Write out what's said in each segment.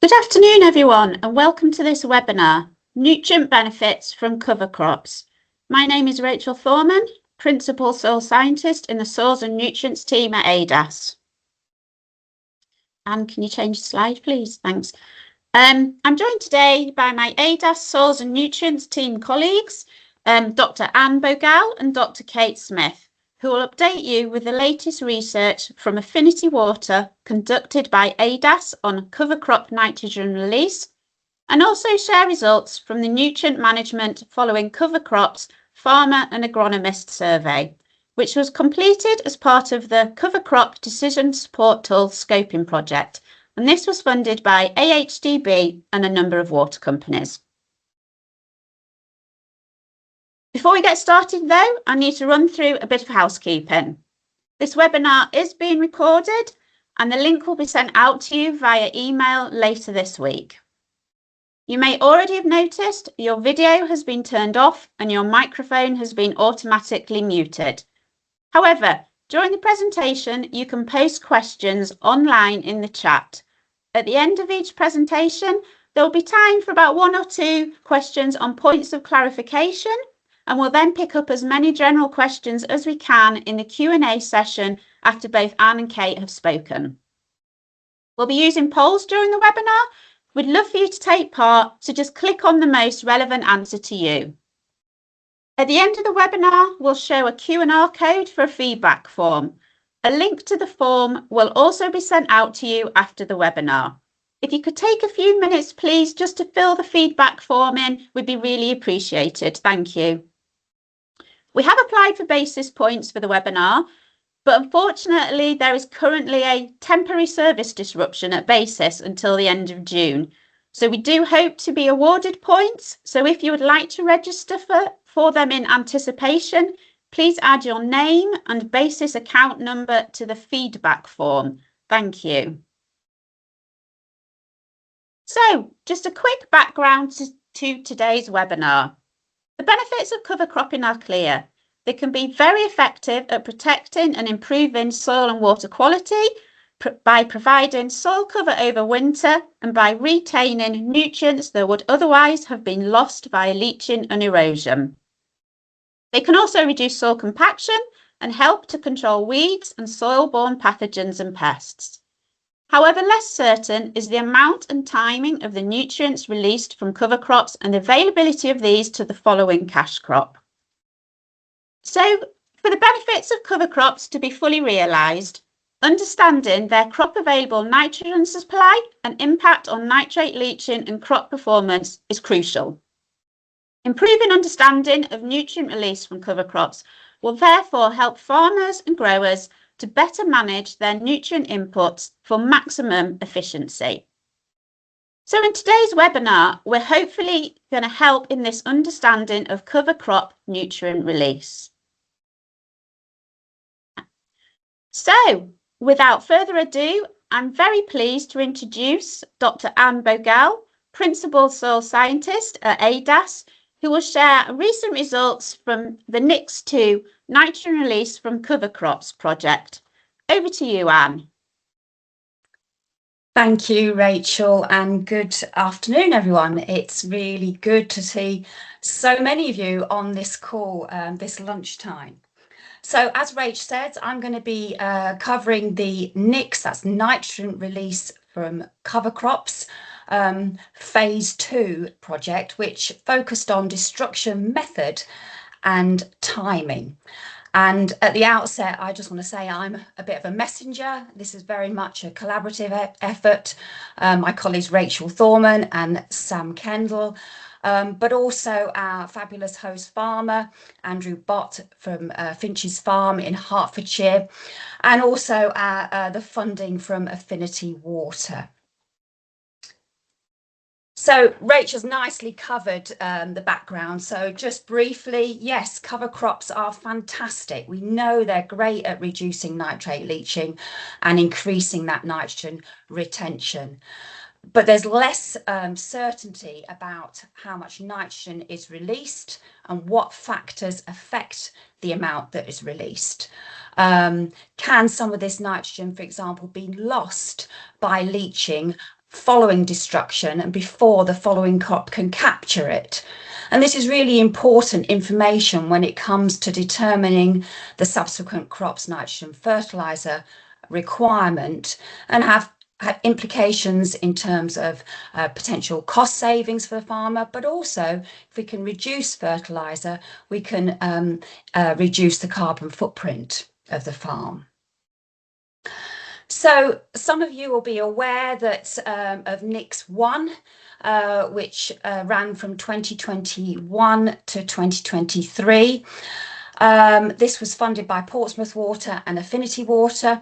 Good afternoon, everyone, and welcome to this webinar, Nutrient Benefits from Cover Crops. My name is Rachel Thorman, Principal Soil Scientist in the Soils and Nutrients team at ADAS. Anne, can you change the slide, please? Thanks. I'm joined today by my ADAS Soils and Nutrients team colleagues, Dr. Anne Bhogal and Dr. Kate Smith, who will update you with the latest research from Affinity Water conducted by ADAS on cover crop nitrogen release, and also share results from the nutrient management following cover crops farmer and agronomist survey, which was completed as part of the Cover Crop Decision Support Tool Scoping Project, and this was funded by AHDB and a number of water companies. Before we get started though, I need to run through a bit of housekeeping. This webinar is being recorded and the link will be sent out to you via email later this week. You may already have noticed your video has been turned off and your microphone has been automatically muted. However, during the presentation, you can post questions online in the chat. At the end of each presentation, there will be time for about 1 or 2 questions on points of clarification, and we'll then pick up as many general questions as we can in the Q&A session after both Anne and Kate have spoken. We'll be using polls during the webinar. We'd love for you to take part, so just click on the most relevant answer to you. At the end of the webinar, we'll show a Q&R code for a feedback form. A link to the form will also be sent out to you after the webinar. If you could take a few minutes, please, just to fill the feedback form in, we'd be really appreciated. Thank you. We have applied for basis points for the webinar, but unfortunately there is currently a temporary service disruption at basis until the end of June. So we do hope to be awarded points. So if you would like to register for them in anticipation, please add your name and basis account number to the feedback form. Thank you. So just a quick background to today's webinar. The benefits of cover cropping are clear. They can be very effective at protecting and improving soil and water quality by providing soil cover over winter and by retaining nutrients that would otherwise have been lost via leaching and erosion. They can also reduce soil compaction and help to control weeds and soil-borne pathogens and pests. However, less certain is the amount and timing of the nutrients released from cover crops and the availability of these to the following cash crop. So, for the benefits of cover crops to be fully realised, understanding their crop available nitrogen supply and impact on nitrate leaching and crop performance is crucial. Improving understanding of nutrient release from cover crops will therefore help farmers and growers to better manage their nutrient inputs for maximum efficiency. So in today's webinar, we're hopefully going to help in this understanding of cover crop nutrient release. So without further ado, I'm very pleased to introduce Dr. Anne Bhogal, Principal Soil Scientist at ADAS, who will share recent results from the NiCCs nitrogen release from cover crops project. Over to you, Anne. Thank you, Rachel, and good afternoon, everyone. It's really good to see so many of you on this call this lunchtime. So as Rach said, I'm going to be covering the NiCCs, that's nitrogen release from cover crops, phase 2 project, which focused on destruction method and timing. And at the outset, I just want to say I'm a bit of a messenger. This is very much a collaborative effort. My colleagues Rachel Thorman and Sam Kendall, but also our fabulous host farmer, Andrew Bott from Finch's Farm in Hertfordshire, and also the funding from Affinity Water. So Rachel's nicely covered the background. So just briefly, yes, cover crops are fantastic. We know they're great at reducing nitrate leaching and increasing that nitrogen retention. But there's less certainty about how much nitrogen is released and what factors affect the amount that is released. Can some of this nitrogen, for example, be lost by leaching following destruction and before the following crop can capture it. And this is really important information when it comes to determining the subsequent crop's nitrogen fertilizer requirement, and have implications in terms of potential cost savings for the farmer, but also if we can reduce fertilizer, we can reduce the carbon footprint of the farm. So some of you will be aware that of NiCCs 1, which ran from 2021 to 2023. This was funded by Portsmouth Water and Affinity Water,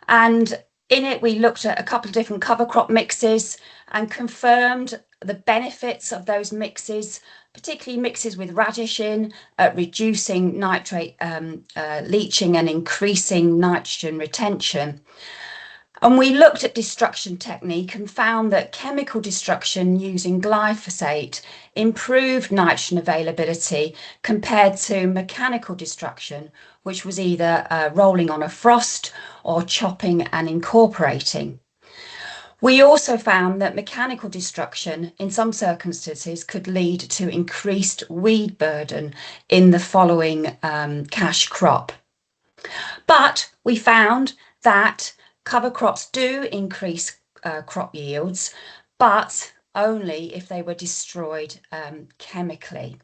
and in it we looked at a couple of different cover crop mixes and confirmed the benefits of those mixes, particularly mixes with radish in, at reducing nitrate leaching and increasing nitrogen retention. And we looked at destruction technique and found that chemical destruction using glyphosate improved nitrogen availability compared to mechanical destruction, which was either rolling on a frost or chopping and incorporating. We also found that mechanical destruction in some circumstances could lead to increased weed burden in the following cash crop. But we found that cover crops do increase crop yields, but only if they were destroyed chemically.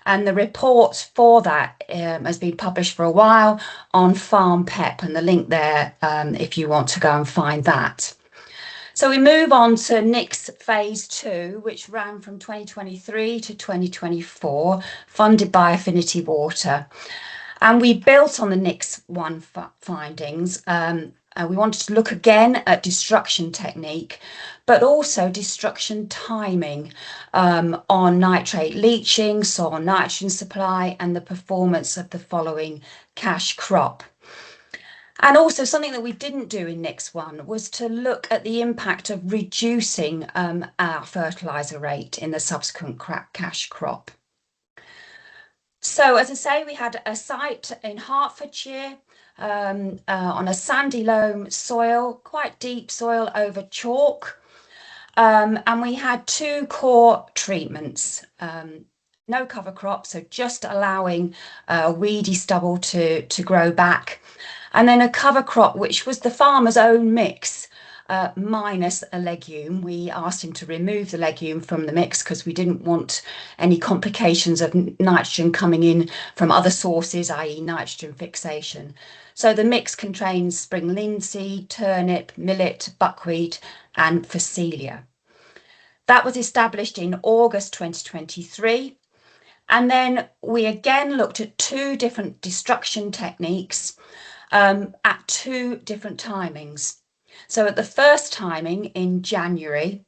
And the report for that has been published for a while on Farm PEP, and the link there if you want to go and find that. So we move on to NiCCs phase 2, which ran from 2023 to 2024, funded by Affinity Water. And we built on the NiCCs 1 findings. We wanted to look again at destruction technique, but also destruction timing on nitrate leaching, soil nitrogen supply, and the performance of the following cash crop. And also something that we didn't do in NiCCs 1 was to look at the impact of reducing our fertiliser rate in the subsequent cash crop. So as I say, we had a site in Hertfordshire on a sandy loam soil, quite deep soil over chalk. And we had 2 core treatments, no cover crop, so just allowing weedy stubble to grow back. And then a cover crop, which was the farmer's own mix, minus a legume. We asked him to remove the legume from the mix because we didn't want any complications of nitrogen coming in from other sources, i.e. nitrogen fixation. So the mix contains spring linseed, turnip, millet, buckwheat and phacelia. That was established in August 2023. And then we again looked at 2 different destruction techniques at 2 different timings. So at the first timing in January,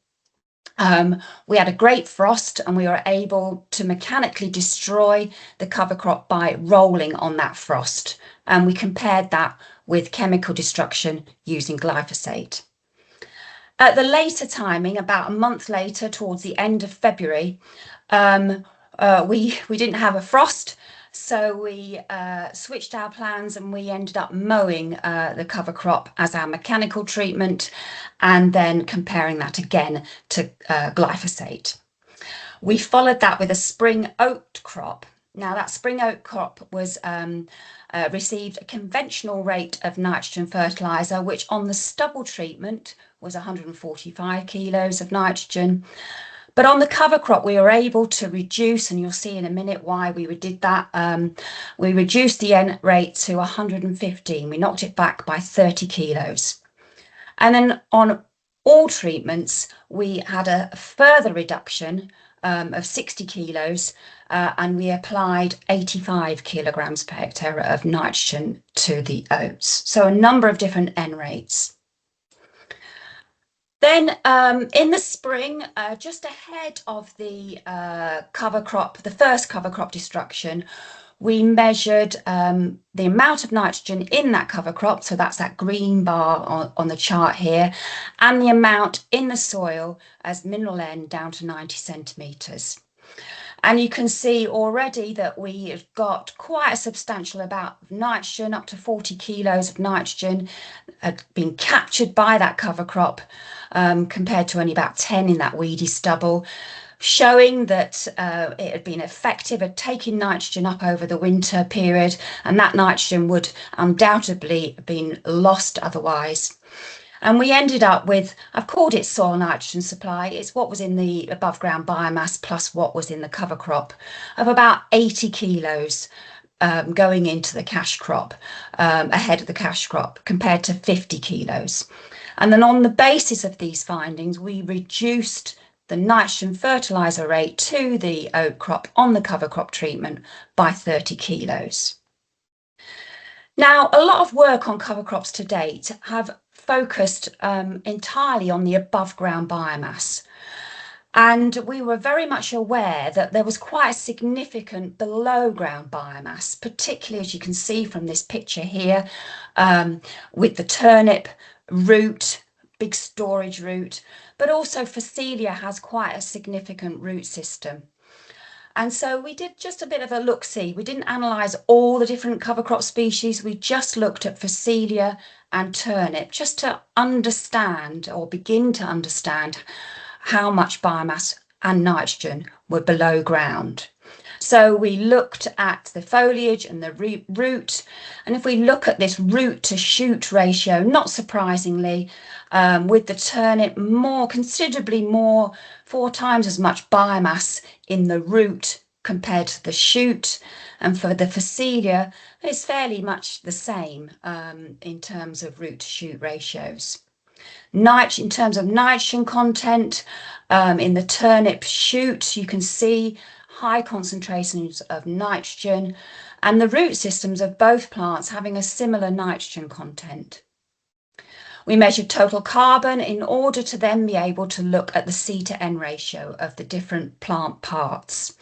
we had a great frost and we were able to mechanically destroy the cover crop by rolling on that frost. And we compared that with chemical destruction using glyphosate. At the later timing, about a month later, towards the end of February, we didn't have a frost. So we switched our plans and we ended up mowing the cover crop as our mechanical treatment and then comparing that again to glyphosate. We followed that with a spring oat crop. Now that spring oat crop was received a conventional rate of nitrogen fertiliser, which on the stubble treatment was 145 kilos of nitrogen. But on the cover crop, we were able to reduce, and you'll see in a minute why we did that. We reduced the N rate to 115. We knocked it back by 30 kilos. And then on all treatments, we had a further reduction of 60 kilos, and we applied 85 kilograms per hectare of nitrogen to the oats. So a number of different N rates. Then in the spring, just ahead of the cover crop, the first cover crop destruction, we measured the amount of nitrogen in that cover crop, so that's that green bar on the chart here, and the amount in the soil as mineral N down to 90 centimetres. And you can see already that we've got quite a substantial amount of nitrogen, up to 40 kilos of nitrogen being captured by that cover crop. compared to only about 10 in that weedy stubble, showing that it had been effective at taking nitrogen up over the winter period, and that nitrogen would undoubtedly have been lost otherwise. And we ended up with, I've called it soil nitrogen supply. It's what was in the above ground biomass plus what was in the cover crop, of about 80 kilos going into the cash crop, ahead of the cash crop, compared to 50 kilos. And then on the basis of these findings, we reduced the nitrogen fertiliser rate to the oat crop on the cover crop treatment by 30 kilos. Now, a lot of work on cover crops to date have focused entirely on the above ground biomass. And we were very much aware that there was quite a significant below ground biomass, particularly as you can see from this picture here, with the turnip root, big storage root, but also Phacelia has quite a significant root system. And so we did just a bit of a look-see. We didn't analyse all the different cover crop species. We just looked at Phacelia and turnip just to understand, or begin to understand, how much biomass and nitrogen were below ground. So we looked at the foliage and the root, and if we look at this root to shoot ratio, not surprisingly, with the turnip, considerably more, 4 times as much biomass in the root compared to the shoot, and for the Phacelia, it's fairly much the same in terms of root to shoot ratios. In terms of nitrogen content, in the turnip shoot, you can see high concentrations of nitrogen, and the root systems of both plants having a similar nitrogen content. We measured total carbon in order to then be able to look at the C to N ratio of the different plant parts.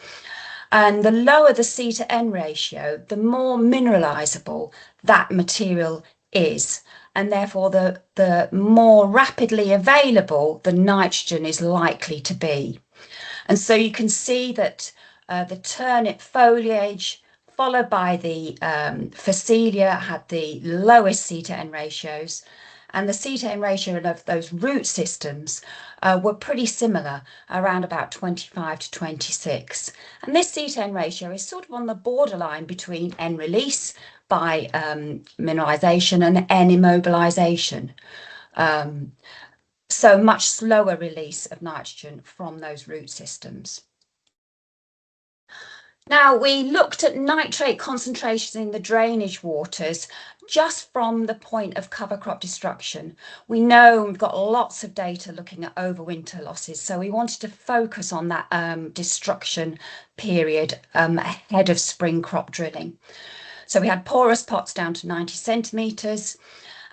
And the lower the C to N ratio, the more mineralizable that material is, and therefore the more rapidly available the nitrogen is likely to be. And so you can see that the turnip foliage followed by the Phacelia had the lowest C to N ratios, and the C to N ratio of those root systems were pretty similar, around about 25 to 26. And this C to N ratio is sort of on the borderline between N release by mineralization and N immobilization. So much slower release of nitrogen from those root systems. Now, we looked at nitrate concentrations in the drainage waters just from the point of cover crop destruction. We know we've got lots of data looking at overwinter losses, so we wanted to focus on that destruction period ahead of spring crop drilling. So we had porous pots down to 90 centimetres.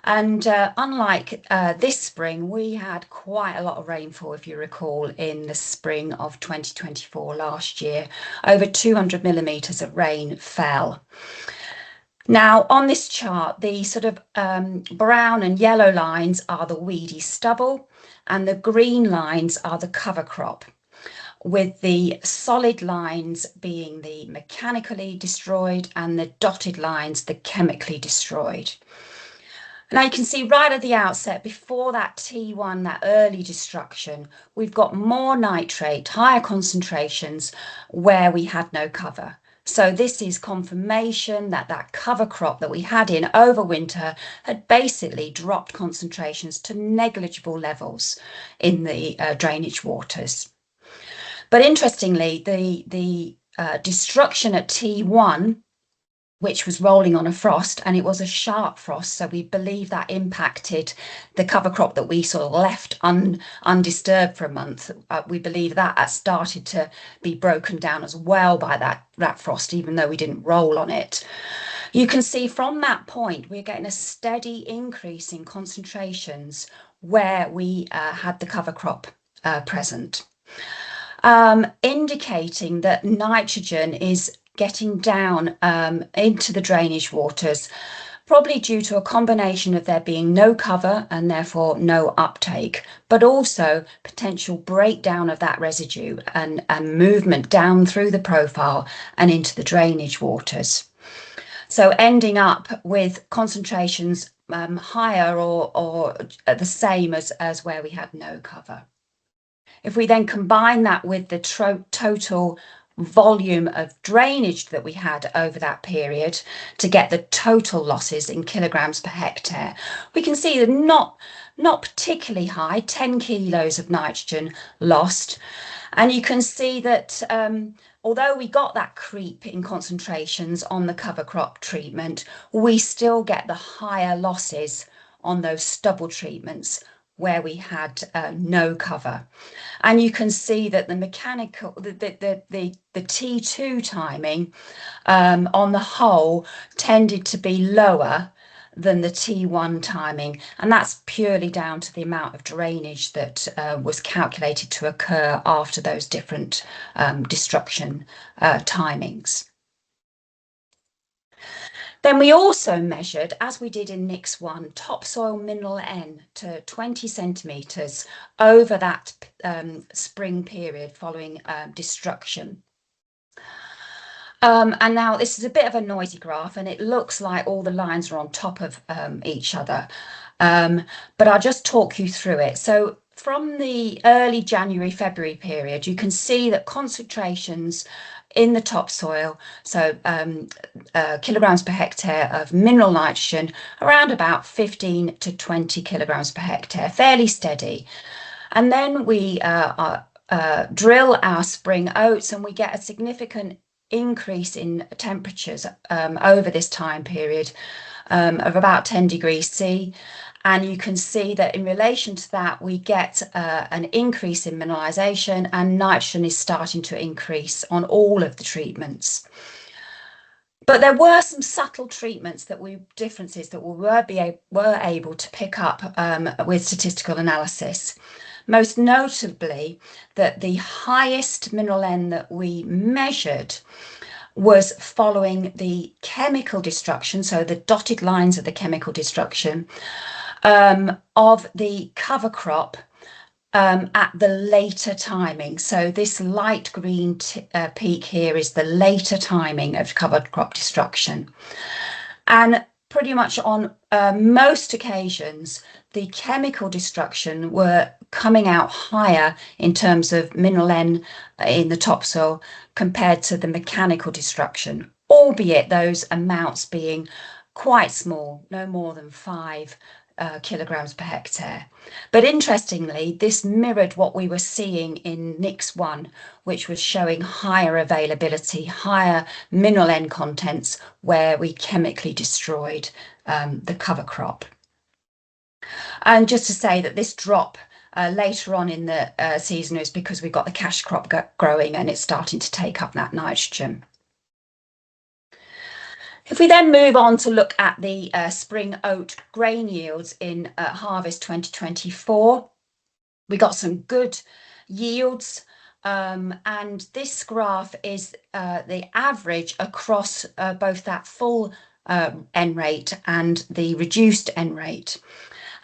And unlike this spring, we had quite a lot of rainfall, if you recall, in the spring of 2024 last year. Over 200 millimetres of rain fell. Now, on this chart, the sort of brown and yellow lines are the weedy stubble, and the green lines are the cover crop, with the solid lines being the mechanically destroyed and the dotted lines the chemically destroyed. Now you can see right at the outset, before that T1, that early destruction, we've got more nitrate, higher concentrations where we had no cover. So this is confirmation that that cover crop that we had in over winter had basically dropped concentrations to negligible levels in the drainage waters. But interestingly, the destruction at T1, which was rolling on a frost, and it was a sharp frost, so we believe that impacted the cover crop that we sort of left undisturbed for a month. We believe that started to be broken down as well by that frost, even though we didn't roll on it. You can see from that point we're getting a steady increase in concentrations where we had the cover crop present, indicating that nitrogen is getting down into the drainage waters, probably due to a combination of there being no cover and therefore no uptake, but also potential breakdown of that residue and movement down through the profile and into the drainage waters. So ending up with concentrations higher or the same as where we had no cover. If we then combine that with the total volume of drainage that we had over that period to get the total losses in kilograms per hectare, we can see that not particularly high, 10 kilos of nitrogen lost. And you can see that although we got that creep in concentrations on the cover crop treatment, we still get the higher losses on those stubble treatments where we had no cover. And you can see that the mechanical, the T2 timing on the whole tended to be lower than the T1 timing, and that's purely down to the amount of drainage that was calculated to occur after those different destruction timings. Then we also measured, as we did in NiCCs1, topsoil mineral N to 20 centimetres over that spring period following destruction. And now this is a bit of a noisy graph and it looks like all the lines are on top of each other, but I'll just talk you through it. So from the early January, February period, you can see that concentrations in the topsoil, so kilograms per hectare of mineral nitrogen, around about 15 to 20 kilograms per hectare, fairly steady. And then we drill our spring oats and we get a significant increase in temperatures over this time period of about 10 degrees C. And you can see that in relation to that, we get an increase in mineralization and nitrogen is starting to increase on all of the treatments. But there were some subtle treatments differences that we were able to pick up with statistical analysis. Most notably, that the highest mineral N that we measured was following the chemical destruction, so the dotted lines of the chemical destruction of the cover crop at the later timing. So this light green peak here is the later timing of cover crop destruction. And pretty much on most occasions, the chemical destruction were coming out higher in terms of mineral N in the topsoil compared to the mechanical destruction, albeit those amounts being quite small, no more than 5 kilograms per hectare. But interestingly, this mirrored what we were seeing in NiCCs1, which was showing higher availability, higher mineral N contents where we chemically destroyed the cover crop. And just to say that this drop later on in the season is because we've got the cash crop growing and it's starting to take up that nitrogen. If we then move on to look at the spring oat grain yields in harvest 2024, we got some good yields, and this graph is the average across both that full N rate and the reduced N rate.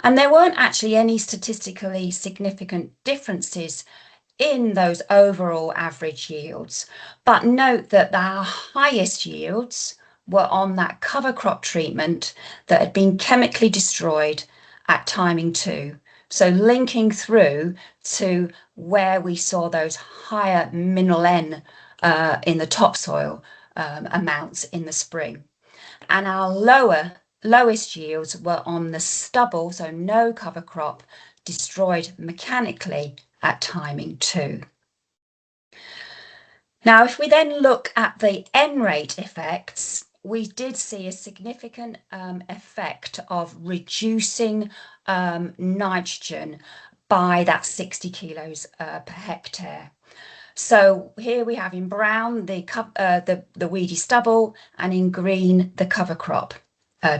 And there weren't actually any statistically significant differences in those overall average yields, but note that our highest yields were on that cover crop treatment that had been chemically destroyed at timing 2. So linking through to where we saw those higher mineral N in the topsoil amounts in the spring. And our lowest yields were on the stubble, so no cover crop, destroyed mechanically at timing 2. Now, if we then look at the N rate effects, we did see a significant effect of reducing nitrogen by that 60 kilos per hectare. So here we have in brown the weedy stubble and in green the cover crop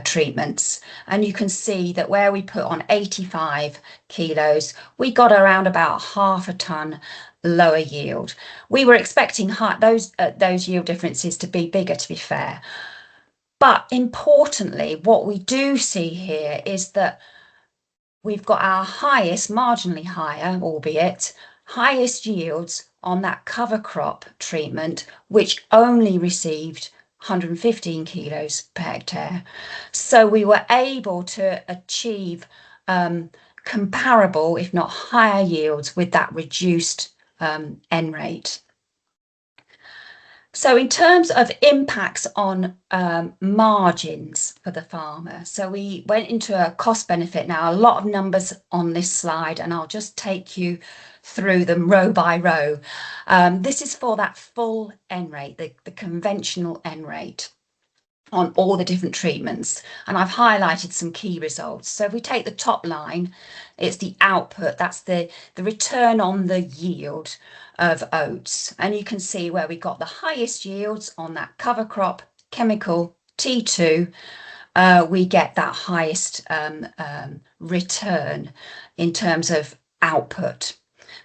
treatments. And you can see that where we put on 85 kilos, we got around about half a tonne lower yield. We were expecting those yield differences to be bigger, to be fair. But importantly, what we do see here is that we've got our highest, marginally higher, albeit, highest yields on that cover crop treatment, which only received 115 kilos per hectare. So we were able to achieve comparable, if not higher yields with that reduced N rate. So in terms of impacts on margins for the farmer, so we went into a cost benefit. Now, a lot of numbers on this slide, and I'll just take you through them row by row. This is for that full N rate, the conventional N rate on all the different treatments, and I've highlighted some key results. So if we take the top line, it's the output, that's the return on the yield of oats, and you can see where we got the highest yields on that cover crop chemical T2. We get that highest return in terms of output.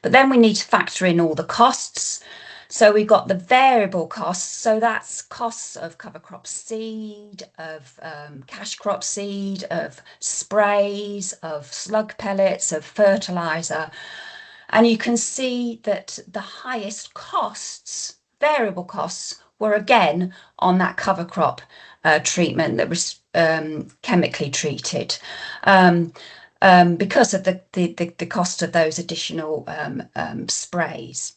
But then we need to factor in all the costs. So we've got the variable costs, so that's costs of cover crop seed, of cash crop seed, of sprays, of slug pellets, of fertilizer. And you can see that the highest costs, variable costs, were again on that cover crop treatment that was chemically treated. Because of the cost of those additional sprays.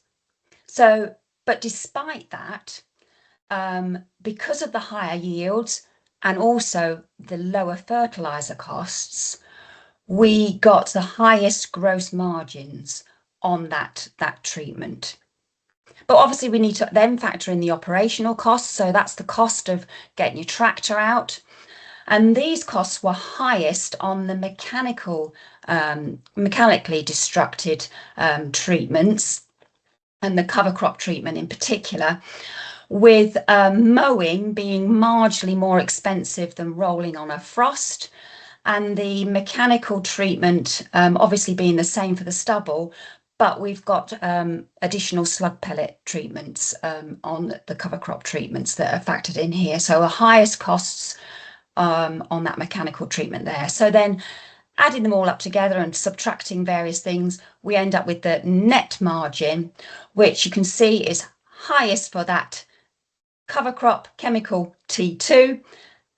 So, but despite that, because of the higher yields and also the lower fertilizer costs, we got the highest gross margins on that treatment. But obviously we need to then factor in the operational costs. So that's the cost of getting your tractor out. And these costs were highest on the mechanically destructed treatments, and the cover crop treatment in particular, with mowing being marginally more expensive than rolling on a frost, and the mechanical treatment obviously being the same for the stubble, but we've got additional slug pellet treatments on the cover crop treatments that are factored in here. So the highest costs on that mechanical treatment there. So then adding them all up together and subtracting various things, we end up with the net margin, which you can see is highest for that cover crop chemical T2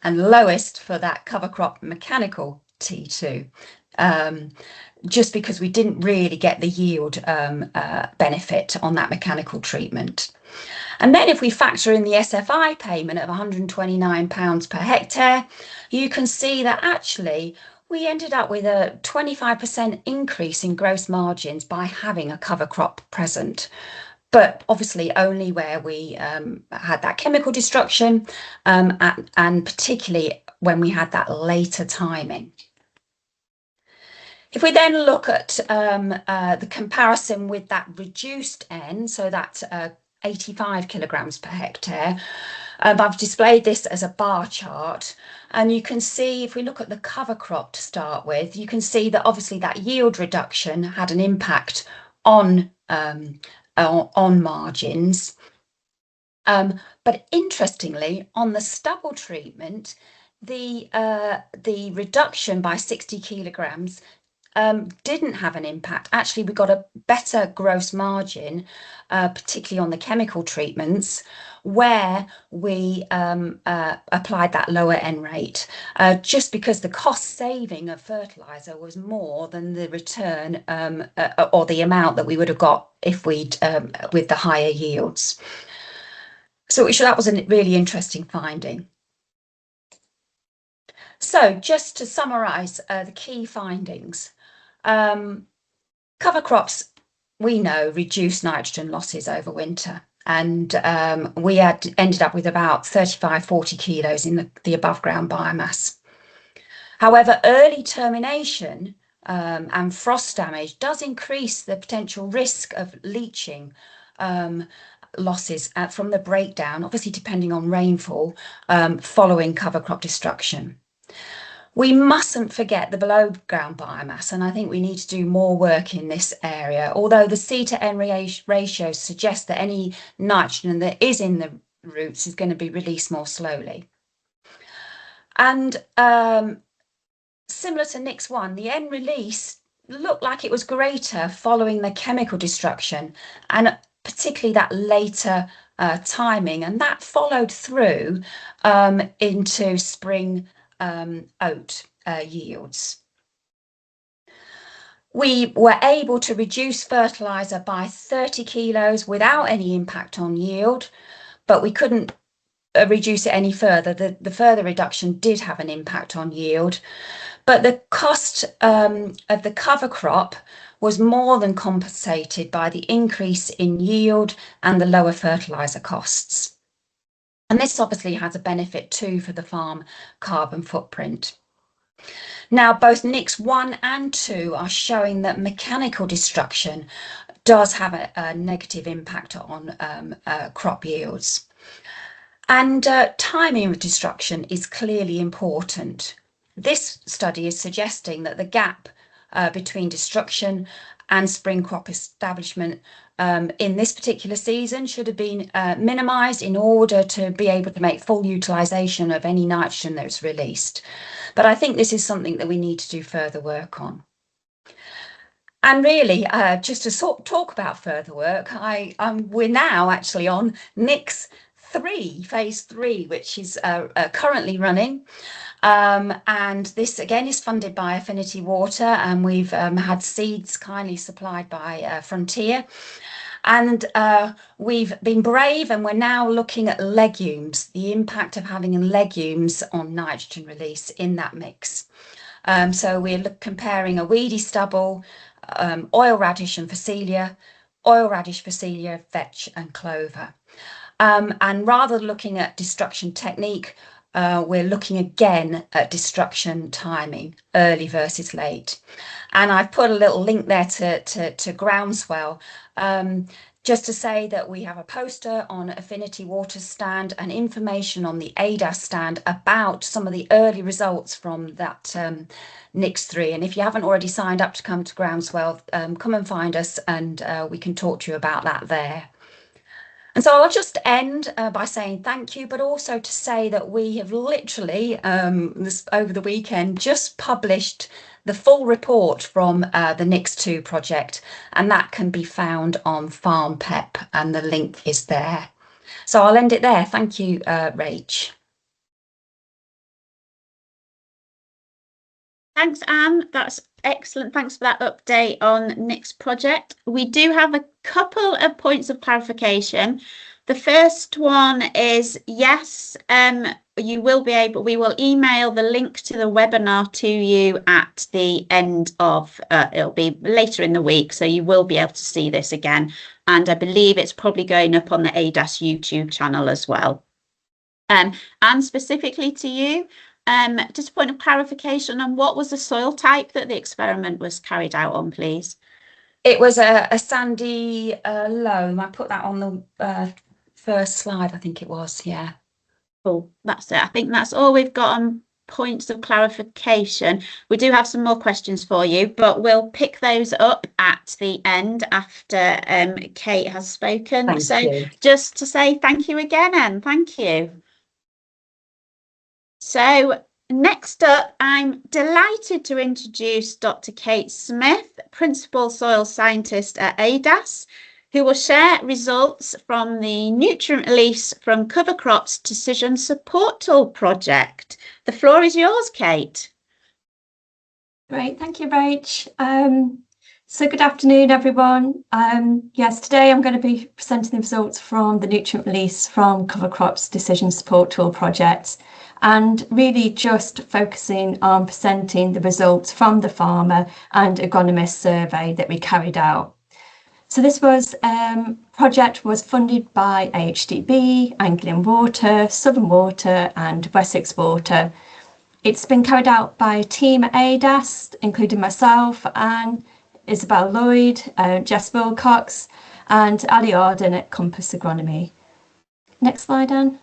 and lowest for that cover crop mechanical T2, just because we didn't really get the yield benefit on that mechanical treatment. And then if we factor in the SFI payment of £129 per hectare, you can see that actually we ended up with a 25% increase in gross margins by having a cover crop present, but obviously only where we had that chemical destruction and particularly when we had that later timing. If we then look at the comparison with that reduced N, so that's 85 kilograms per hectare, I've displayed this as a bar chart, and you can see if we look at the cover crop to start with, you can see that obviously that yield reduction had an impact on margins. But interestingly, on the stubble treatment, the reduction by 60 kilograms didn't have an impact. Actually, we got a better gross margin, particularly on the chemical treatments, where we applied that lower N rate, just because the cost saving of fertilizer was more than the return or the amount that we would have got if we'd with the higher yields. So that was a really interesting finding. So just to summarize the key findings. Cover crops, we know, reduce nitrogen losses over winter, and we had ended up with about 35-40 kilos in the above ground biomass. However, early termination and frost damage does increase the potential risk of leaching losses from the breakdown, obviously depending on rainfall, following cover crop destruction. We mustn't forget the below ground biomass, and I think we need to do more work in this area, although the C to N ratio suggests that any nitrogen that is in the roots is going to be released more slowly. And similar to NiCCs1, the N release looked like it was greater following the chemical destruction, and particularly that later timing, and that followed through into spring oat yields. We were able to reduce fertiliser by 30 kilos without any impact on yield, but we couldn't reduce it any further. The further reduction did have an impact on yield, but the cost of the cover crop was more than compensated by the increase in yield and the lower fertiliser costs. And this obviously has a benefit too for the farm carbon footprint. Now, both NiCCs 1 and 2 are showing that mechanical destruction does have a negative impact on crop yields. And timing of destruction is clearly important. This study is suggesting that the gap between destruction and spring crop establishment in this particular season should have been minimised in order to be able to make full utilisation of any nitrogen that was released. But I think this is something that we need to do further work on. And really, just to talk about further work, we're now actually on NiCCs 3, phase 3, which is currently running. And this again is funded by Affinity Water, and we've had seeds kindly supplied by Frontier. And we've been brave, and we're now looking at legumes, the impact of having legumes on nitrogen release in that mix. So we're comparing a weedy stubble, oil radish and phacelia, oil radish, phacelia, vetch and clover. And rather than looking at destruction technique, we're looking again at destruction timing, early versus late. And I've put a little link there to Groundswell, just to say that we have a poster on Affinity Water stand and information on the ADAS stand about some of the early results from that NiCCs 3. And if you haven't already signed up to come to Groundswell, come and find us, and we can talk to you about that there. And so I'll just end by saying thank you, but also to say that we have literally, over the weekend, just published the full report from the NiCCs 2 project, and that can be found on Farm Pep, and the link is there. So I'll end it there. Thank you, Rach. Thanks, Anne. That's excellent. Thanks for that update on NiCCs project. We do have a couple of points of clarification. The first one is, yes, you will be able, we will email the link to the webinar to you at the end of, it'll be later in the week, so you will be able to see this again. And I believe it's probably going up on the ADAS YouTube channel as well. And specifically to you, just a point of clarification on what was the soil type that the experiment was carried out on, please? It was a sandy loam. I put that on the first slide, I think it was, yeah. Cool, that's it. I think that's all we've got on points of clarification. We do have some more questions for you, but we'll pick those up at the end after Kate has spoken. Thank you. Just to say thank you again, Anne, thank you. So next up, I'm delighted to introduce Dr. Kate Smith, Principal Soil Scientist at ADAS, who will share results from the nutrient release from cover crops decision support tool project. The floor is yours, Kate. Great, thank you, Rach. So good afternoon, everyone. Yes, today I'm going to be presenting the results from the nutrient release from cover crops decision support tool project, and really just focusing on presenting the results from the farmer and agronomist survey that we carried out. So this project was funded by AHDB, Anglian Water, Southern Water and Wessex Water. It's been carried out by a team at ADAS, including myself, Anne, Isabel Lloyd, Jess Wilcox and Ali Arden at Compass Agronomy. Next slide, Anne.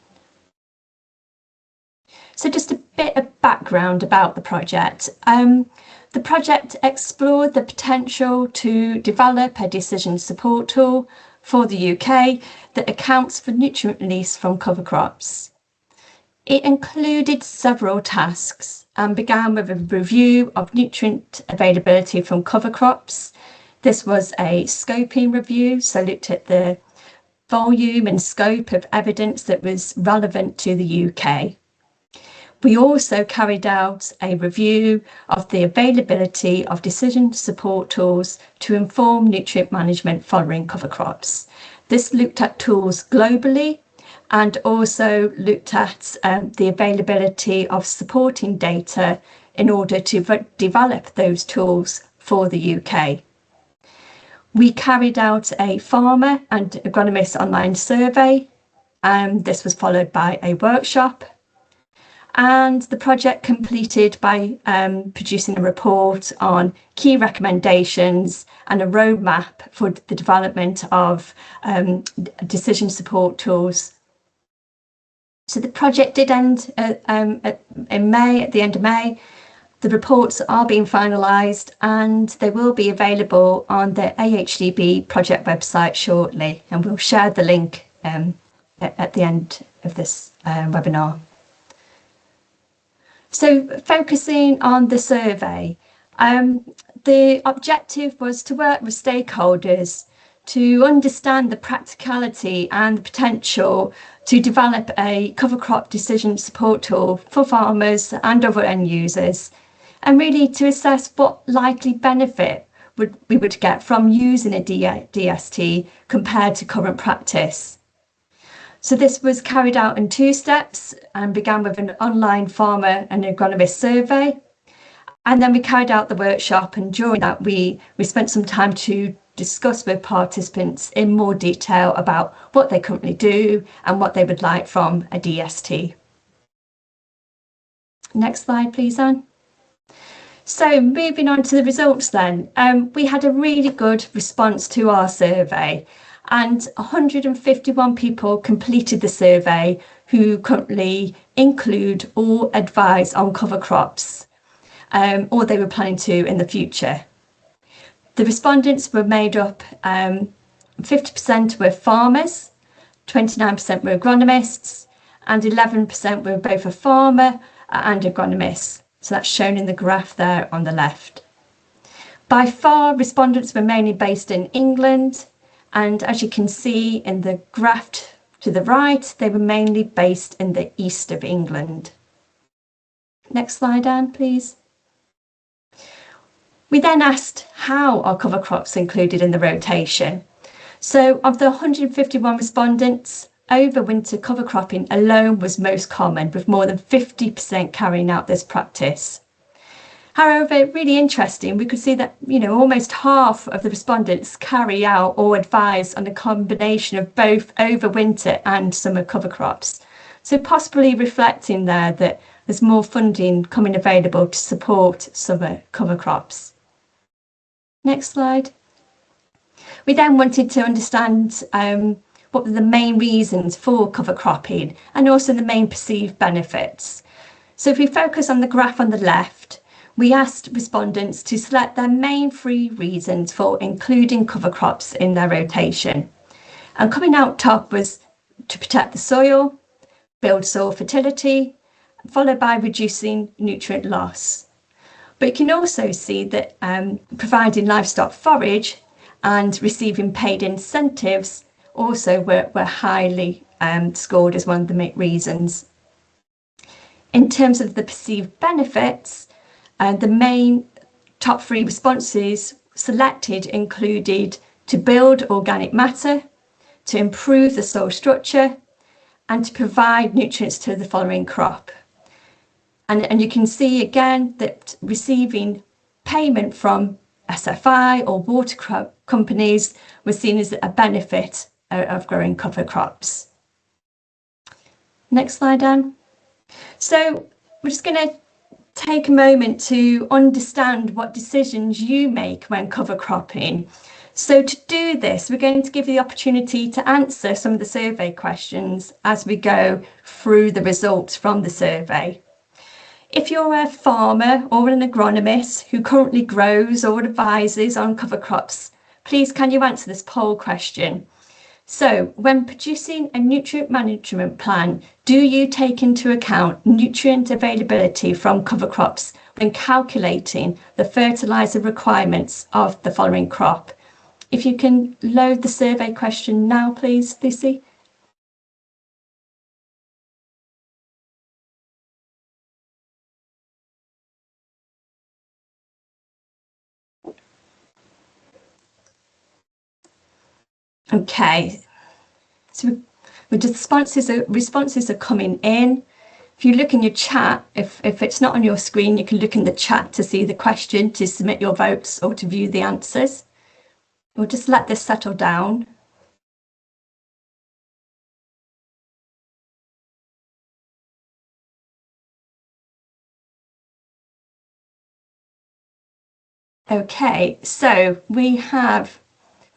So just a bit of background about the project. The project explored the potential to develop a decision support tool for the UK that accounts for nutrient release from cover crops. It included several tasks and began with a review of nutrient availability from cover crops. This was a scoping review, so looked at the volume and scope of evidence that was relevant to the UK. We also carried out a review of the availability of decision support tools to inform nutrient management following cover crops. This looked at tools globally and also looked at the availability of supporting data in order to develop those tools for the UK. We carried out a farmer and agronomist online survey, and this was followed by a workshop. And the project completed by producing a report on key recommendations and a roadmap for the development of decision support tools. So the project did end in May, at the end of May. The reports are being finalised and they will be available on the AHDB project website shortly, and we'll share the link at the end of this webinar. So focusing on the survey, the objective was to work with stakeholders to understand the practicality and the potential to develop a cover crop decision support tool for farmers and other end users, and really to assess what likely benefit we would get from using a DST compared to current practice. So this was carried out in 2 steps and began with an online farmer and agronomist survey. And then we carried out the workshop, and during that we spent some time to discuss with participants in more detail about what they currently do and what they would like from a DST. Next slide, please, Anne. So moving on to the results then, we had a really good response to our survey, and 151 people completed the survey who currently include or advise on cover crops, or they were planning to in the future. The respondents were made up, 50% were farmers, 29% were agronomists, and 11% were both a farmer and agronomist. So that's shown in the graph there on the left. By far, respondents were mainly based in England, and as you can see in the graph to the right, they were mainly based in the east of England. Next slide, Anne, please. We then asked how are cover crops included in the rotation. So of the 151 respondents, overwinter cover cropping alone was most common, with more than 50% carrying out this practice. However, really interesting, we could see that, almost half of the respondents carry out or advise on a combination of both overwinter and summer cover crops. So possibly reflecting there that there's more funding coming available to support summer cover crops. Next slide. We then wanted to understand what were the main reasons for cover cropping and also the main perceived benefits. So if we focus on the graph on the left, we asked respondents to select their main 3 reasons for including cover crops in their rotation. And coming out top was to protect the soil, build soil fertility, followed by reducing nutrient loss. But you can also see that providing livestock forage and receiving paid incentives also were highly scored as one of the main reasons. In terms of the perceived benefits, the main top 3 responses selected included to build organic matter, to improve the soil structure, and to provide nutrients to the following crop. And you can see again that receiving payment from SFI or water companies was seen as a benefit of growing cover crops. Next slide, Anne. So we're just going to take a moment to understand what decisions you make when cover cropping. So to do this, we're going to give you the opportunity to answer some of the survey questions as we go through the results from the survey. If you're a farmer or an agronomist who currently grows or advises on cover crops, please can you answer this poll question? So when producing a nutrient management plan, do you take into account nutrient availability from cover crops when calculating the fertiliser requirements of the following crop? if you can load the survey question now, please, Lucy. Okay, so responses are coming in. If you look in your chat, if it's not on your screen, you can look in the chat to see the question, to submit your votes or to view the answers. We'll just let this settle down. Okay, so we have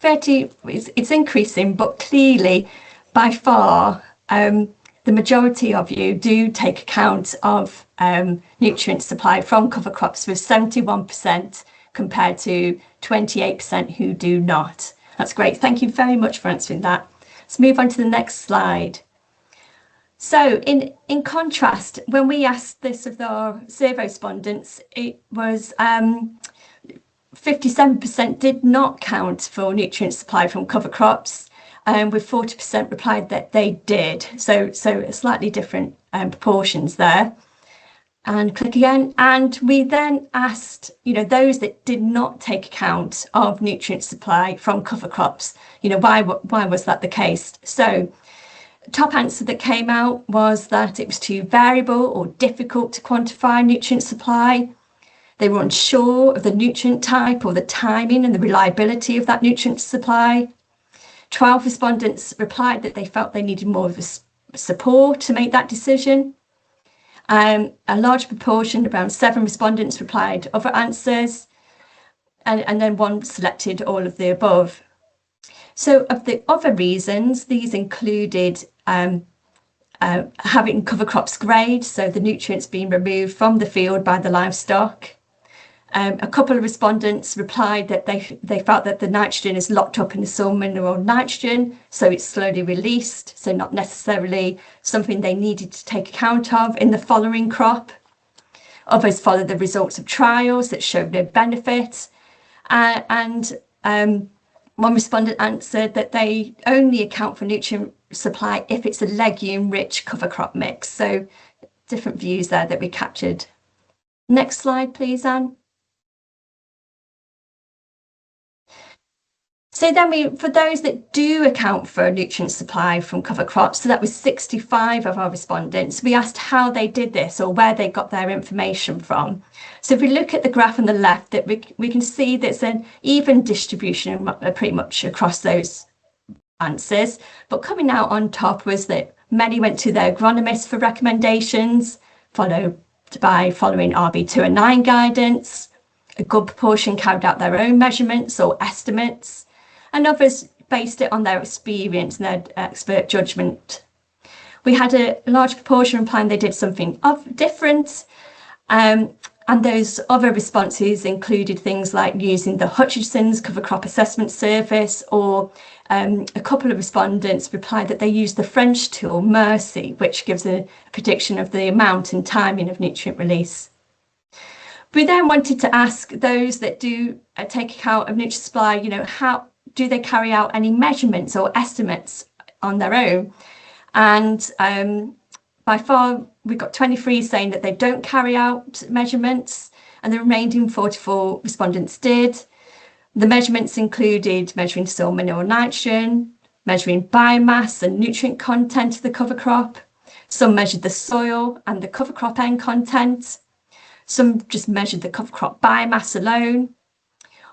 30, it's increasing, but clearly by far the majority of you do take account of nutrient supply from cover crops, with 71% compared to 28% who do not. That's great. Thank you very much for answering that. Let's move on to the next slide. So in contrast, when we asked this of our survey respondents, it was 57% did not count for nutrient supply from cover crops, with 40% replied that they did. So slightly different proportions there. And click again. And we then asked, those that did not take account of nutrient supply from cover crops, why was that the case? So top answer that came out was that it was too variable or difficult to quantify nutrient supply. They were unsure of the nutrient type or the timing and the reliability of that nutrient supply. 12 respondents replied that they felt they needed more of a support to make that decision. A large proportion, around 7 respondents, replied other answers, and then 1 selected all of the above. So of the other reasons, these included having cover crops grade, so the nutrients being removed from the field by the livestock. A couple of respondents replied that they felt that the nitrogen is locked up in the soil mineral nitrogen, so it's slowly released, so not necessarily something they needed to take account of in the following crop. Others followed the results of trials that showed no benefit, and one respondent answered that they only account for nutrient supply if it's a legume-rich cover crop mix. So different views there that we captured. Next slide, please, Anne. So then for those that do account for nutrient supply from cover crops, so that was 65 of our respondents, we asked how they did this or where they got their information from. So if we look at the graph on the left, that we can see there's an even distribution pretty much across those answers, but coming out on top was that many went to their agronomist for recommendations, followed by following RB2 and 9 guidance. A good proportion carried out their own measurements or estimates, and others based it on their experience and their expert judgment. We had a large proportion implying they did something different, and those other responses included things like using the Hutchinson's cover crop assessment service, or a couple of respondents replied that they used the French tool Mercy, which gives a prediction of the amount and timing of nutrient release. We then wanted to ask those that do take account of nutrient supply, how do they carry out any measurements or estimates on their own? And by far, we got 23 saying that they don't carry out measurements, and the remaining 44 respondents did. The measurements included measuring soil mineral nitrogen, measuring biomass and nutrient content of the cover crop. Some measured the soil and the cover crop N content. Some just measured the cover crop biomass alone.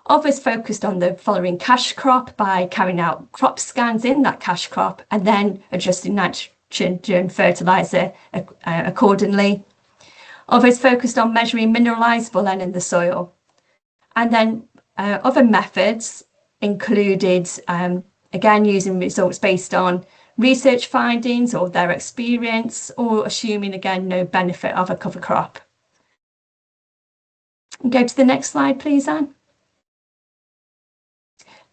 Others focused on the following cash crop by carrying out crop scans in that cash crop and then adjusting nitrogen fertiliser accordingly. Others focused on measuring mineralisable N in the soil. And then other methods included, again, using results based on research findings or their experience, or assuming, again, no benefit of a cover crop. Go to the next slide, please, Anne.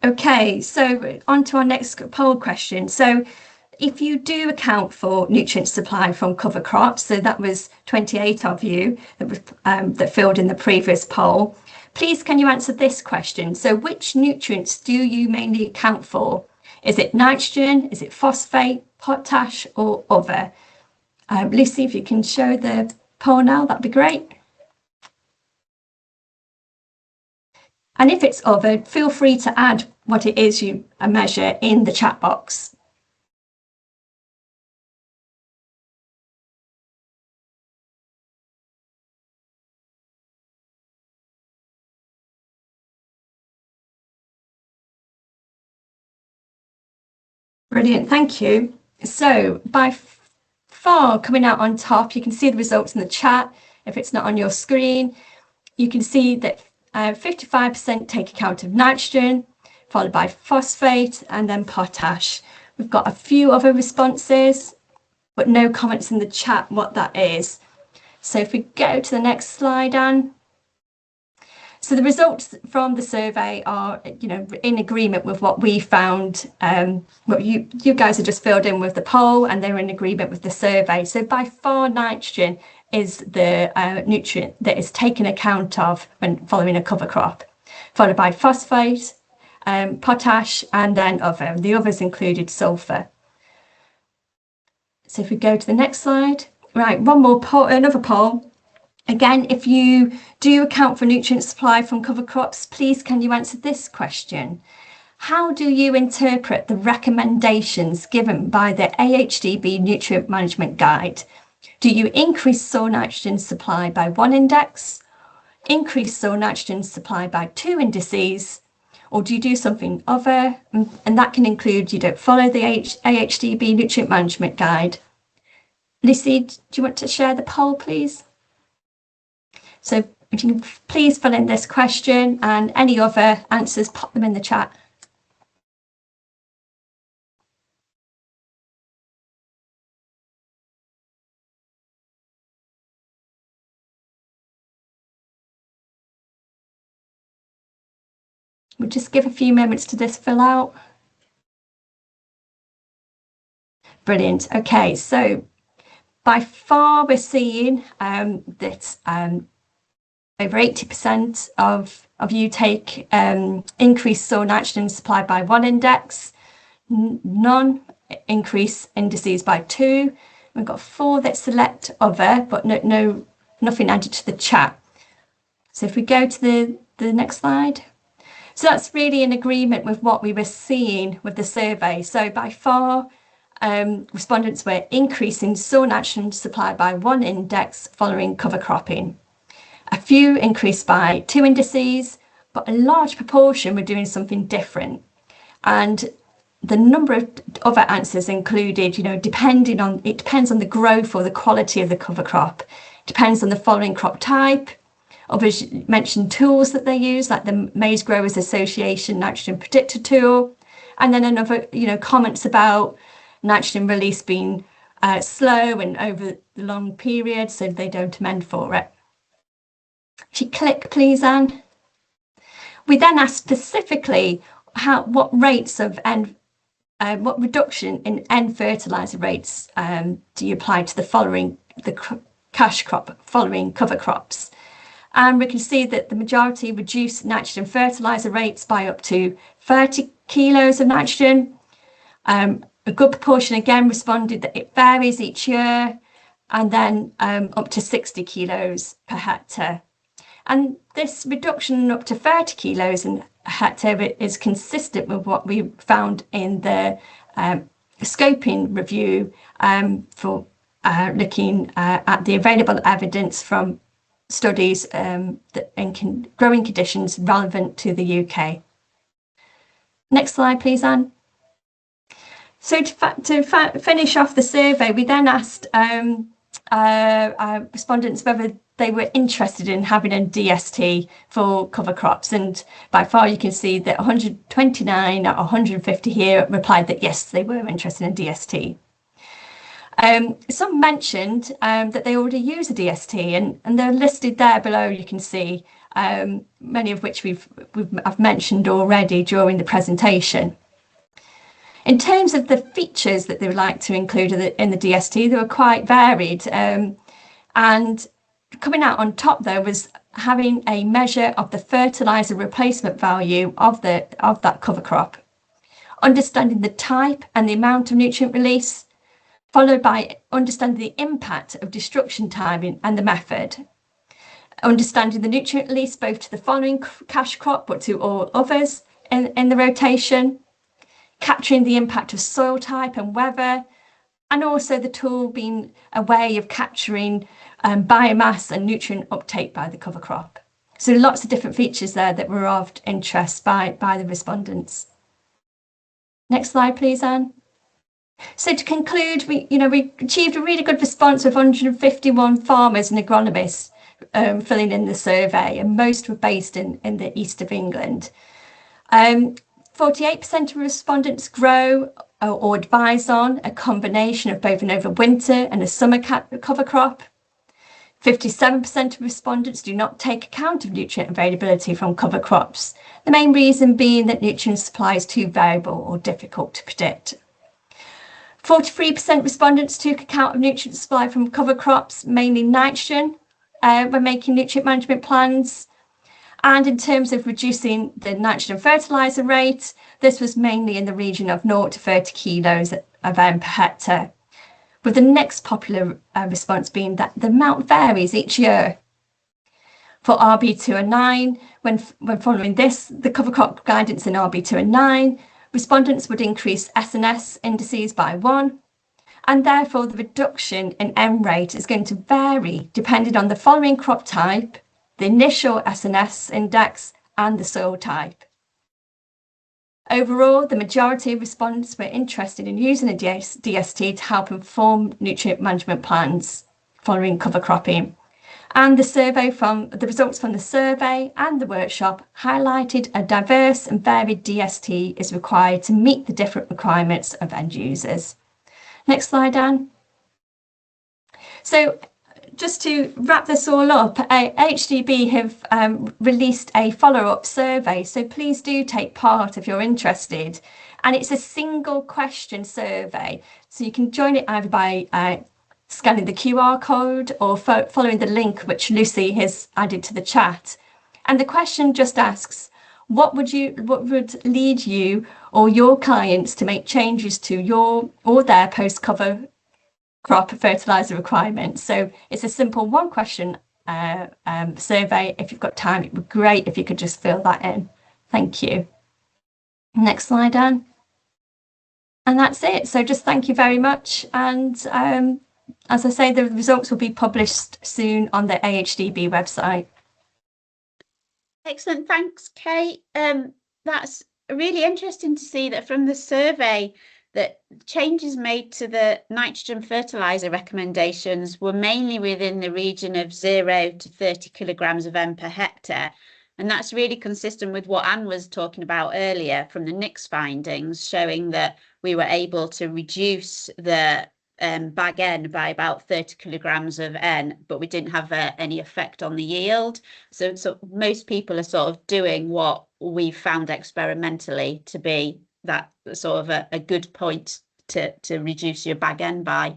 Okay, so on to our next poll question. So if you do account for nutrient supply from cover crops, so that was 28 of you that filled in the previous poll, Please can you answer this question? So which nutrients do you mainly account for? Is it nitrogen? Is it phosphate, potash or other? Lucy, if you can show the poll now, that'd be great. And if it's other, feel free to add what it is you measure in the chat box. Brilliant, thank you. So by far coming out on top, you can see the results in the chat. If it's not on your screen, you can see that 55% take account of nitrogen, followed by phosphate and then potash. We've got a few other responses, but no comments in the chat what that is. So if we go to the next slide, Anne. So the results from the survey are, in agreement with what we found. What you guys have just filled in with the poll, and they're in agreement with the survey. So by far, nitrogen is the nutrient that is taken account of when following a cover crop, followed by phosphate, potash, and then other. The others included sulfur. So if we go to the next slide, right, one more poll, another poll. Again, if you do account for nutrient supply from cover crops, please can you answer this question? How do you interpret the recommendations given by the AHDB Nutrient Management Guide? Do you increase soil nitrogen supply by 1 index, increase soil nitrogen supply by 2 indices, or do you do something other? And that can include you don't follow the AHDB Nutrient Management Guide. Lucy, do you want to share the poll, please? So if you can please fill in this question and any other answers, pop them in the chat. We'll just give a few moments to this fill out. Brilliant. Okay, so by far we're seeing that over 80% of you take increased soil nitrogen supply by 1 index, none increase indices by 2. We've got 4 that select other, but nothing added to the chat. So if we go to the next slide. So that's really in agreement with what we were seeing with the survey. So by far, respondents were increasing soil nitrogen supply by 1 index following cover cropping. A few increased by 2 indices, but a large proportion were doing something different. And the number of other answers included, it depends on the growth or the quality of the cover crop, depends on the following crop type. Others mentioned tools that they use, like the Maize Growers Association Nitrogen Predictor tool. And then another, comments about nitrogen release being slow and over the long period, so they don't amend for it. If you click, please, Anne. We then asked specifically what rates of what reduction in N fertilizer rates do you apply to the cash crop following cover crops? And we can see that the majority reduced nitrogen fertilizer rates by up to 30 kilos of nitrogen. A good proportion again responded that it varies each year, and then up to 60 kilos per hectare. And this reduction up to 30 kilos in a hectare is consistent with what we found in the scoping review for looking at the available evidence from studies in growing conditions relevant to the UK. Next slide, please, Anne. So to finish off the survey, we then asked respondents whether they were interested in having a DST for cover crops, and by far you can see that 129 out of 150 here replied that yes, they were interested in DST. Some mentioned that they already use a DST, and they're listed there below. You can see many of which I've mentioned already during the presentation. In terms of the features that they would like to include in the DST, they were quite varied. And coming out on top there was having a measure of the fertiliser replacement value of that cover crop, understanding the type and the amount of nutrient release, followed by understanding the impact of destruction timing and the method, understanding the nutrient release both to the following cash crop but to all others in the rotation, capturing the impact of soil type and weather, and also the tool being a way of capturing biomass and nutrient uptake by the cover crop. So lots of different features there that were of interest by the respondents. Next slide, please, Anne. So to conclude, we achieved a really good response of 151 farmers and agronomists filling in the survey, and most were based in the east of England. 48% of respondents grow or advise on a combination of both an overwinter and a summer cover crop. 57% of respondents do not take account of nutrient availability from cover crops, the main reason being that nutrient supply is too variable or difficult to predict. 43% respondents took account of nutrient supply from cover crops, mainly nitrogen, when making nutrient management plans. And in terms of reducing the nitrogen fertiliser rate, this was mainly in the region of 0 to 30 kilos of N per hectare, with the next popular response being that the amount varies each year. For RB2 and 9, when following this, the cover crop guidance in RB2 and 9, respondents would increase S&S indices by 1, and therefore the reduction in N rate is going to vary depending on the following crop type, the initial S&S index, and the soil type. Overall, the majority of respondents were interested in using a DST to help inform nutrient management plans following cover cropping. And the results from the survey and the workshop highlighted a diverse and varied DST is required to meet the different requirements of end users. Next slide, Anne. So just to wrap this all up, AHDB have released a follow-up survey, so please do take part if you're interested. And it's a single question survey, so you can join it either by scanning the QR code or following the link which Lucy has added to the chat. And the question just asks, what would lead you or your clients to make changes to your or their post-cover crop fertiliser requirements? So it's a simple one question survey. If you've got time, it would be great if you could just fill that in. Thank you. Next slide, Anne. And that's it. So just thank you very much. And as I say, the results will be published soon on the AHDB website. Excellent. Thanks, Kate. That's really interesting to see that from the survey that changes made to the nitrogen fertiliser recommendations were mainly within the region of 0 to 30 kilograms of N per hectare. And that's really consistent with what Anne was talking about earlier from the NiCCs findings, showing that we were able to reduce the bag N by about 30 kilograms of N, but we didn't have any effect on the yield. So most people are sort of doing what we found experimentally to be that sort of a good point to reduce your bag N by.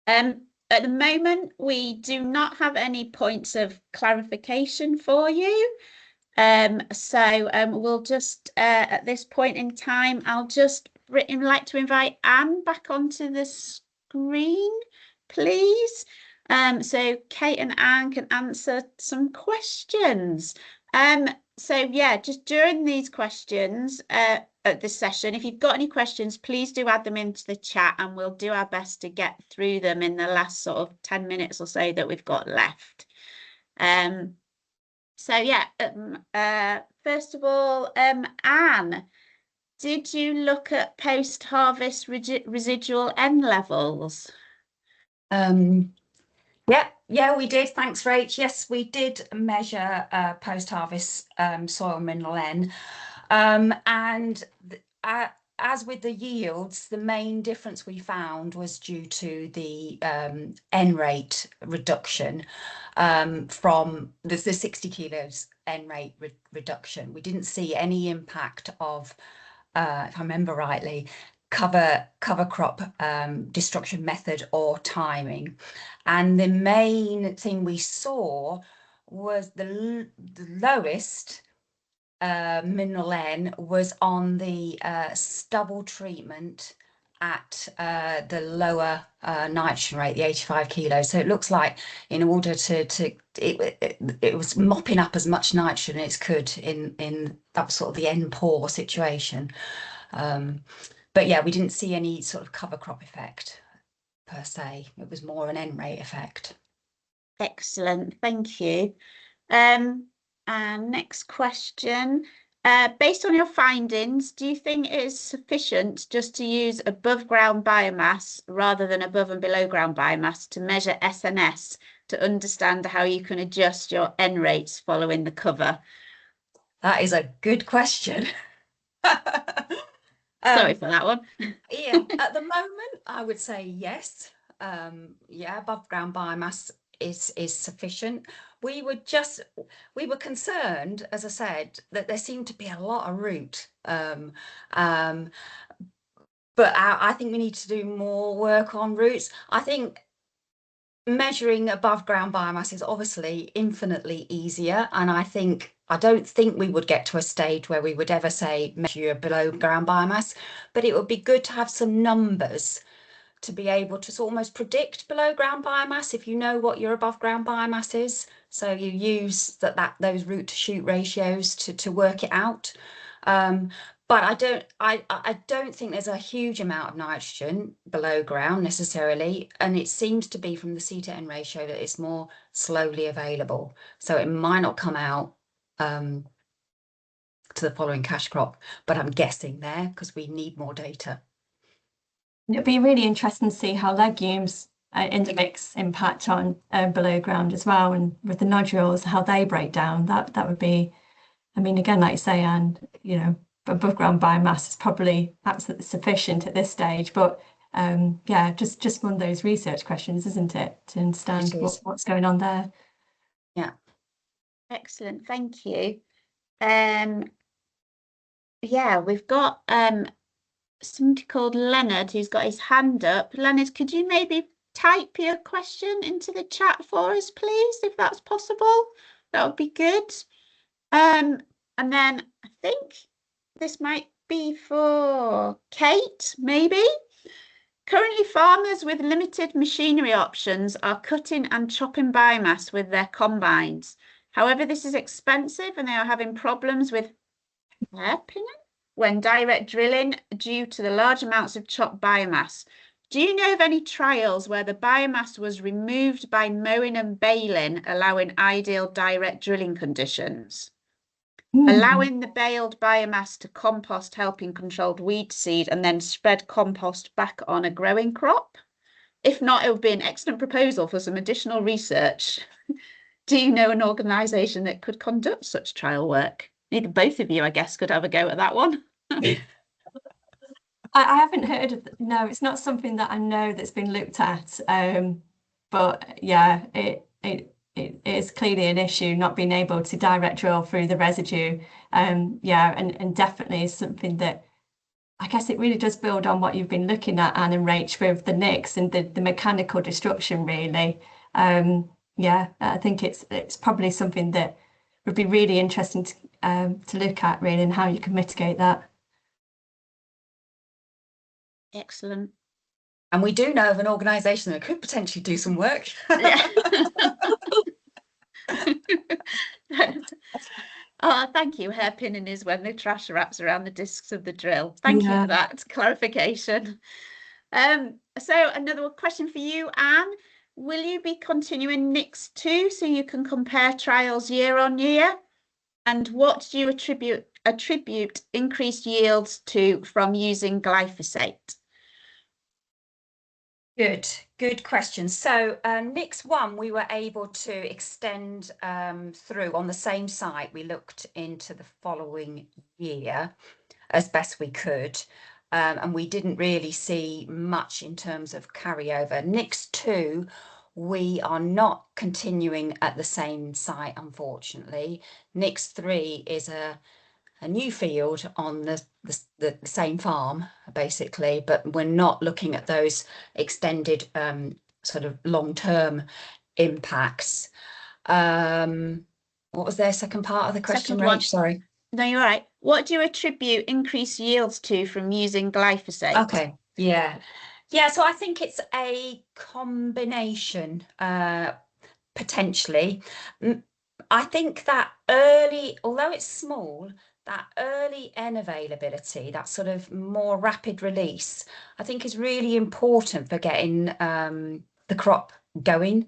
At the moment, we do not have any points of clarification for you. So we'll just, at this point in time, I'll just like to invite Anne back onto the screen, please. So Kate and Anne can answer some questions. So yeah, just during these questions at this session, if you've got any questions, please do add them into the chat and we'll do our best to get through them in the last sort of 10 minutes or so that we've got left. So yeah, first of all, Anne, did you look at post-harvest residual N levels? Yeah, we did. Thanks, Rach. Yes, we did measure post-harvest soil mineral N. And as with the yields, the main difference we found was due to the N rate reduction from the 60 kilos N rate reduction. We didn't see any impact of, if I remember rightly, cover crop destruction method or timing. And the main thing we saw was the lowest mineral N was on the stubble treatment at the lower nitrogen rate, the 85 kilos. So it looks like in order it was mopping up as much nitrogen as it could in that sort of the N poor situation. But yeah, we didn't see any sort of cover crop effect per se. It was more an N rate effect. Excellent, thank you. And next question. Based on your findings, do you think it is sufficient just to use above ground biomass rather than above and below ground biomass to measure SNS to understand how you can adjust your N rates following the cover? That is a good question. Sorry for that one. Yeah, at the moment, I would say yes. Yeah, above ground biomass is sufficient. We were concerned, as I said, that there seemed to be a lot of root. But I think we need to do more work on roots. I think measuring above ground biomass is obviously infinitely easier, and I don't think we would get to a stage where we would ever say measure your below ground biomass, but it would be good to have some numbers to be able to almost predict below ground biomass if you know what your above ground biomass is. So you use those root to shoot ratios to work it out. But I don't think there's a huge amount of nitrogen below ground necessarily, and it seems to be from the C to N ratio that it's more slowly available. So it might not come out to the following cash crop, but I'm guessing there because we need more data. It'd be really interesting to see how legumes in the mix impact on below ground as well, and with the nodules, how they break down. That would be, I mean, again, like you say, Anne, you know, above ground biomass is probably absolutely sufficient at this stage, but yeah, just one of those research questions, isn't it, to understand what's going on there. Yeah. Excellent, thank you. Yeah, we've got somebody called Leonard who's got his hand up. Leonard, could you maybe type your question into the chat for us, please, if that's possible? That would be good. And then I think this might be for Kate, maybe. Currently, farmers with limited machinery options are cutting and chopping biomass with their combines. However, this is expensive and they are having problems with hairpinning when direct drilling due to the large amounts of chopped biomass. Do you know of any trials where the biomass was removed by mowing and baling, allowing ideal direct drilling conditions? Allowing the baled biomass to compost, helping controlled weed seed, and then spread compost back on a growing crop? If not, it would be an excellent proposal for some additional research. Do you know an organisation that could conduct such trial work? Either both of you, I guess, could have a go at that one. I haven't heard of, no, it's not something that I know that's been looked at. But yeah, it is clearly an issue, not being able to direct drill through the residue. Yeah, and definitely is something that I guess it really does build on what you've been looking at, Anne and Rach, with the NiCCs and the mechanical destruction, really. Yeah, I think it's probably something that would be really interesting to look at, really, and how you can mitigate that. Excellent. And we do know of an organisation that could potentially do some work. Yeah. Oh, thank you. Hairpinning is when the trash wraps around the discs of the drill. Thank you for that clarification. So another question for you, Anne. Will you be continuing NiCCs too, so you can compare trials year on year? And what do you attribute increased yields to from using glyphosate? Good question. So NiCCs 1, we were able to extend through on the same site. We looked into the following year as best we could, and we didn't really see much in terms of carryover. NiCCs 2, we are not continuing at the same site, unfortunately. NiCCs 3 is a new field on the same farm, basically, but we're not looking at those extended sort of long-term impacts. What was their second part of the question, Second one. Rach? Sorry. No, you're right. What do you attribute increased yields to from using glyphosate? Okay, yeah. So I think it's a combination, potentially. I think that early, although it's small, that early N availability, that sort of more rapid release, I think is really important for getting the crop going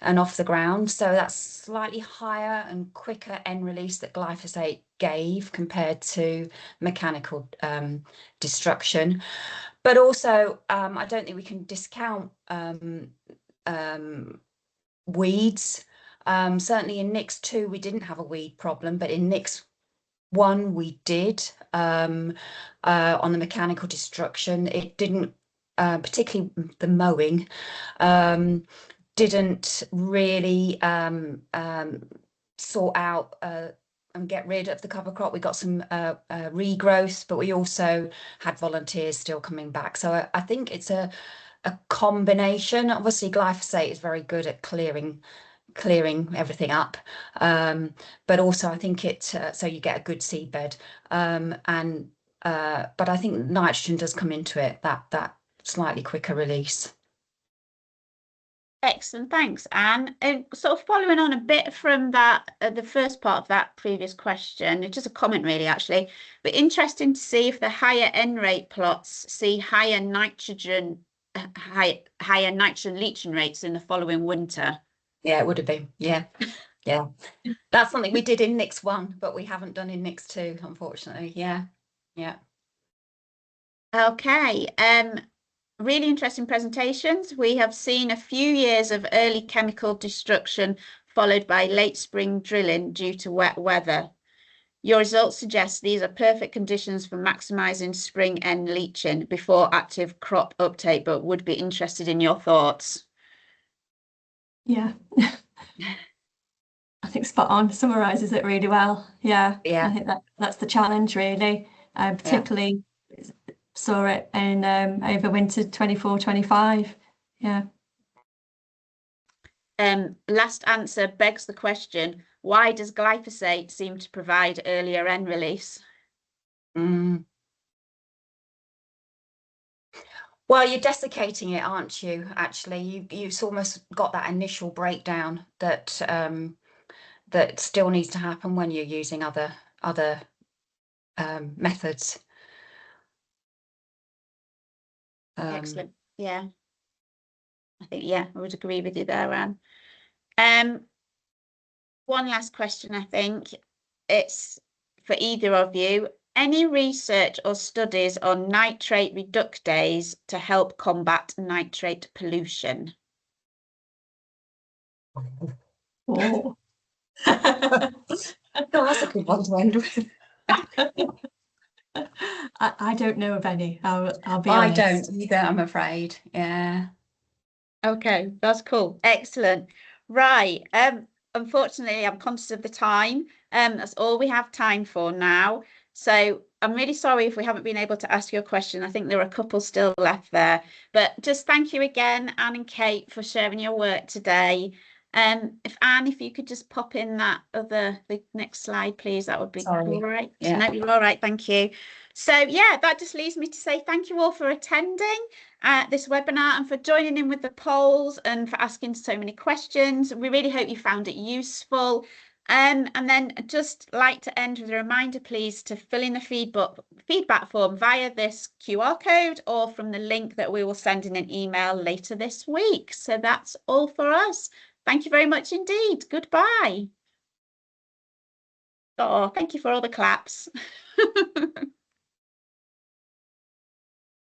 and off the ground. So that's slightly higher and quicker N release that glyphosate gave compared to mechanical destruction. But also, I don't think we can discount weeds. Certainly in NiCCs 2, we didn't have a weed problem, but in NiCCs 1, we did. On the mechanical destruction, it didn't, particularly the mowing, didn't really sort out and get rid of the cover crop. We got some regrowth, but we also had volunteers still coming back. So I think it's a combination. Obviously, glyphosate is very good at clearing everything up, but also I think it so you get a good seedbed, but I think nitrogen does come into it, that slightly quicker release. Excellent, thanks, Anne. Sort of following on a bit from that, the first part of that previous question, it's just a comment really, actually, but interesting to see if the higher N rate plots see higher nitrogen leaching rates in the following winter. Yeah, it would have been. Yeah. That's something we did in NiCCs 1, but we haven't done in NiCCs 2, unfortunately. Yeah. Okay. Really interesting presentations. We have seen a few years of early chemical destruction followed by late spring drilling due to wet weather. Your results suggest these are perfect conditions for maximising spring N leaching before active crop uptake, but would be interested in your thoughts. Yeah. I think spot on, summarises it really well. Yeah. I think that's the challenge really, particularly saw it in over winter 24-25. Last answer begs the question, why does glyphosate seem to provide earlier N release? Well, you're desiccating it, aren't you? Actually, you've almost got that initial breakdown that that still needs to happen when you're using other methods. Excellent. Yeah, I think I would agree with you there, Anne. One last question, I think it's for either of you. Any research or studies on nitrate reductase to help combat nitrate pollution? Oh. That's a good one to end with. I don't know of any. I'll be honest. I don't either, I'm afraid. Yeah. Okay, that's cool. Excellent. Right. Unfortunately, I'm conscious of the time. That's all we have time for now. So I'm really sorry if we haven't been able to ask your question. I think there are a couple still left there. But just thank you again, Anne and Kate, for sharing your work today. If you could just pop in the next slide, please, that would be great. Yeah. No, you're all right. Thank you. So that just leaves me to say thank you all for attending this webinar and for joining in with the polls and for asking so many questions. We really hope you found it useful. And then I'd just like to end with a reminder, please, to fill in the feedback form via this QR code or from the link that we will send in an email later this week. So that's all for us. Thank you very much indeed. Goodbye. Oh, thank you for all the claps.